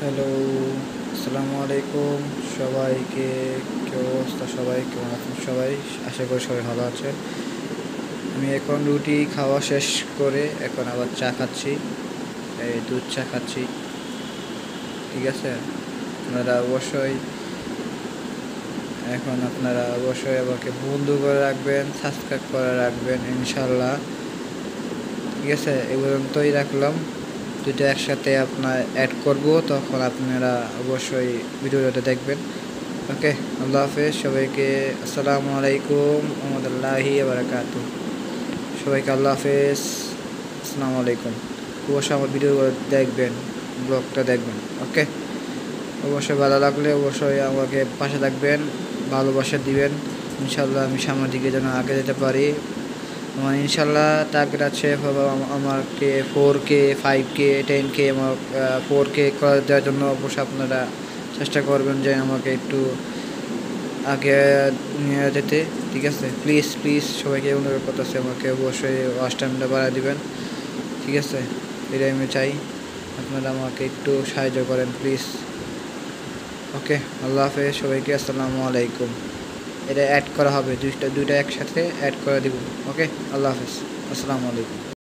Hello, আসসালামু আলাইকুম সবাইকে। কি অবস্থা সবাই? কেমন আছেন সবাই? আশা করি সবাই ভালো আছে। আমি এখন রুটি খাওয়া শেষ করে এখন আবার চা খাচ্ছি, এই দুধ চা খাচ্ছি। ঠিক আছে, আপনারা অবশ্যই আমাকে বন্ধু করে রাখবেন, সাবস্ক্রাইব করে রাখবেন ইনশাল্লাহ। ঠিক আছে, এই পর্যন্তই রাখলাম। দুটো একসাথে আপনার অ্যাড করব, তখন আপনারা অবশ্যই ভিডিওটা দেখবেন। ওকে, আল্লাহ হাফেজ সবাইকে। আসসালামু আলাইকুম রহমতুল্লাহি বারাকাতুহু। সবাইকে আল্লাহ হাফেজ, আসসালামু আলাইকুম। অবশ্যই আমার ভিডিও দেখবেন, ব্লগটা দেখবেন। ওকে, অবশ্যই ভালো লাগলে অবশ্যই আমাকে পাশে থাকবেন, ভালোবাসা দিবেন। ইনশাল্লাহ আমি সামনের দিকে যেন আগে যেতে পারি। আমার ইনশাল্লাহ টার্গেট আছে আমাকে 4K 5K 10K আমার 4K করে দেওয়ার জন্য। অবশ্যই আপনারা চেষ্টা করবেন যে আমাকে একটু আগে নিয়ে যেতে। ঠিক আছে, প্লিজ প্লিজ সবাইকে অনুরোধ করতেছে, আমাকে অবশ্যই ওয়াচ টাইমটা বাড়ায় দিবেন। ঠিক আছে, এটাই আমি চাই, আপনারা আমাকে একটু সাহায্য করেন প্লিজ। ওকে, আল্লাহ হাফেজ সবাইকে, আসসালামু আলাইকুম। এটা অ্যাড করা হবে, দুইটা একসাথে অ্যাড করে দিব। ওকে, আল্লাহ হাফেজ, আসসালামু আলাইকুম।